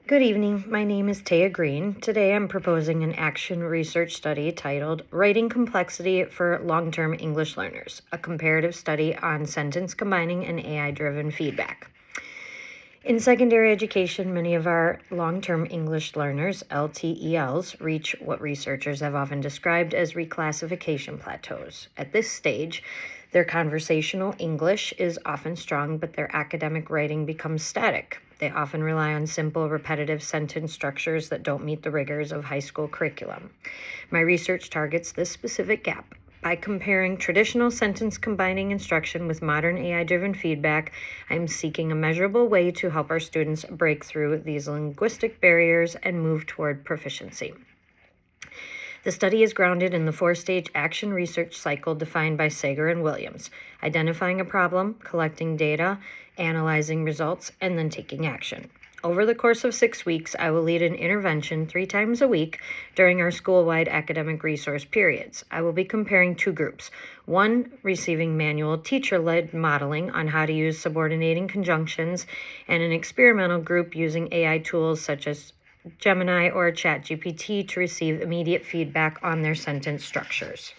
Good evening. My name is Taya Green. Today I'm proposing an action research study titled Writing Complexity for Long-Term English Learners, a comparative study on sentence combining and AI-driven feedback. In secondary education, many of our long-term English learners, LTELs, reach what researchers have often described as reclassification plateaus. At this stage, their conversational English is often strong, but their academic writing becomes static. They often rely on simple, repetitive sentence structures that don't meet the rigors of high school curriculum. My research targets this specific gap. By comparing traditional sentence combining instruction with modern AI-driven feedback, I'm seeking a measurable way to help our students break through these linguistic barriers and move toward proficiency. The study is grounded in the four-stage action research cycle defined by Sager and Williams: identifying a problem, collecting data, analyzing results, and then taking action. Over the course of 6 weeks, I will lead an intervention 3 times a week during our school-wide academic resource periods. I will be comparing 2 groups, one receiving manual teacher-led modeling on how to use subordinating conjunctions, and an experimental group using AI tools such as Gemini or ChatGPT to receive immediate feedback on their sentence structures.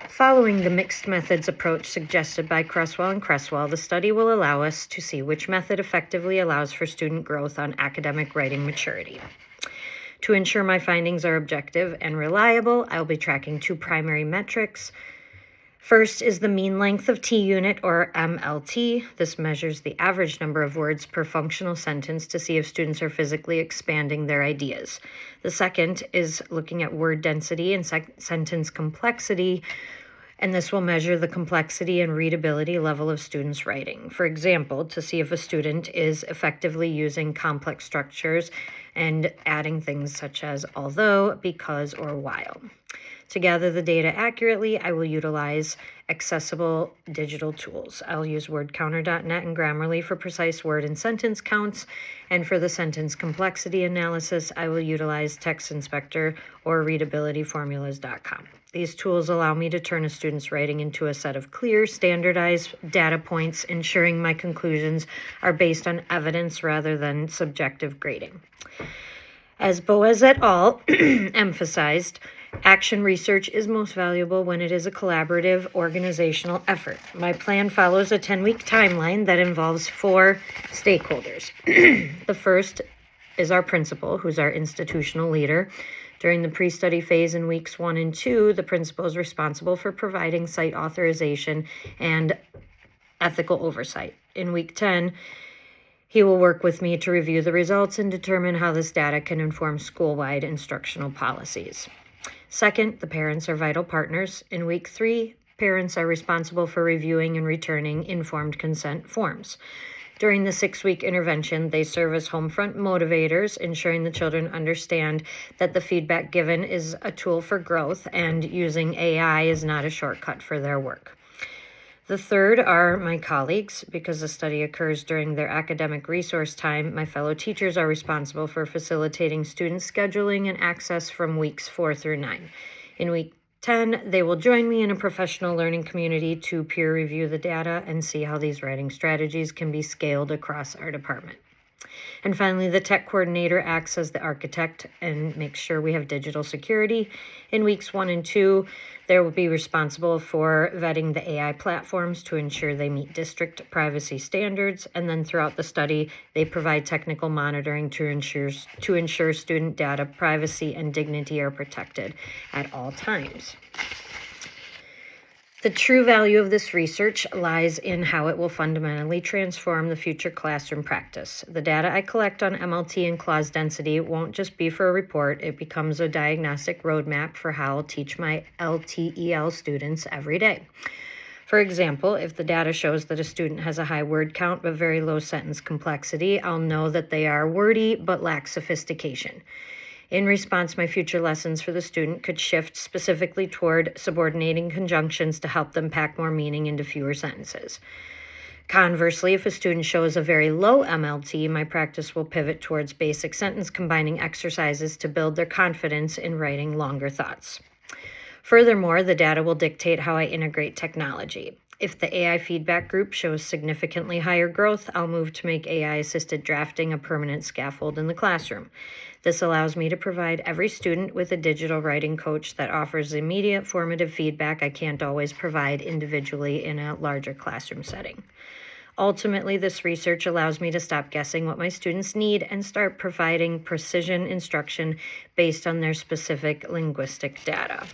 Following the mixed methods approach suggested by Cresswell and Cresswell, the study will allow us to see which method effectively allows for student growth on academic writing maturity. To ensure my findings are objective and reliable, I will be tracking 2 primary metrics. First is the mean length of T unit, or MLT. This measures the average number of words per functional sentence to see if students are physically expanding their ideas. The second is looking at word density and sentence complexity, and this will measure the complexity and readability level of students' writing. For example, to see if a student is effectively using complex structures and adding things such as although, because, or while. To gather the data accurately, I will utilize accessible digital tools. I'll use wordcounter.net and Grammarly for precise word and sentence counts, and for the sentence complexity analysis, I will utilize Text Inspector or readabilityformulas.com. These tools allow me to turn a student's writing into a set of clear, standardized data points, ensuring my conclusions are based on evidence rather than subjective grading. As Boas et al. Emphasized, action research is most valuable when it is a collaborative organizational effort. My plan follows a 10-week timeline that involves 4 stakeholders. The first is our principal, who's our institutional leader. During the pre-study phase in weeks 1 and 2, the principal is responsible for providing site authorization and ethical oversight. In week 10, he will work with me to review the results and determine how this data can inform school-wide instructional policies. Second, the parents are vital partners. In week 3, parents are responsible for reviewing and returning informed consent forms. During the 6-week intervention, they serve as home front motivators, ensuring the children understand that the feedback given is a tool for growth and using AI is not a shortcut for their work. The third are my colleagues. Because the study occurs during their academic resource time, my fellow teachers are responsible for facilitating student scheduling and access from weeks 4 through 9. In week 10, they will join me in a professional learning community to peer review the data and see how these writing strategies can be scaled across our department. And finally, the tech coordinator acts as the architect and makes sure we have digital security. In weeks 1 and 2, they will be responsible for vetting the AI platforms to ensure they meet district privacy standards. And then throughout the study, they provide technical monitoring to ensure student data privacy and dignity are protected at all times. The true value of this research lies in how it will fundamentally transform the future classroom practice. The data I collect on MLT and clause density won't just be for a report. It becomes a diagnostic roadmap for how I'll teach my LTEL students every day. For example, if the data shows that a student has a high word count but very low sentence complexity, I'll know that they are wordy but lack sophistication. In response, my future lessons for the student could shift specifically toward subordinating conjunctions to help them pack more meaning into fewer sentences. Conversely, if a student shows a very low MLT, my practice will pivot towards basic sentence combining exercises to build their confidence in writing longer thoughts. Furthermore, the data will dictate how I integrate technology. If the AI feedback group shows significantly higher growth, I'll move to make AI-assisted drafting a permanent scaffold in the classroom. This allows me to provide every student with a digital writing coach that offers immediate formative feedback I can't always provide individually in a larger classroom setting. Ultimately, this research allows me to stop guessing what my students need and start providing precision instruction based on their specific linguistic data.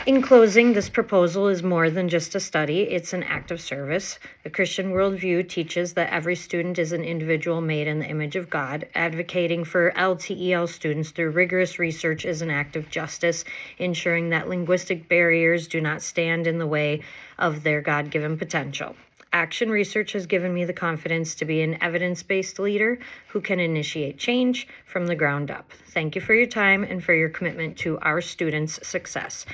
In closing, this proposal is more than just a study, it's an act of service. The Christian worldview teaches that every student is an individual made in the image of God. Advocating for LTEL students through rigorous research is an act of justice, ensuring that linguistic barriers do not stand in the way of their God-given potential. Action research has given me the confidence to be an evidence-based leader who can initiate change from the ground up. Thank you for your time and for your commitment to our students' success.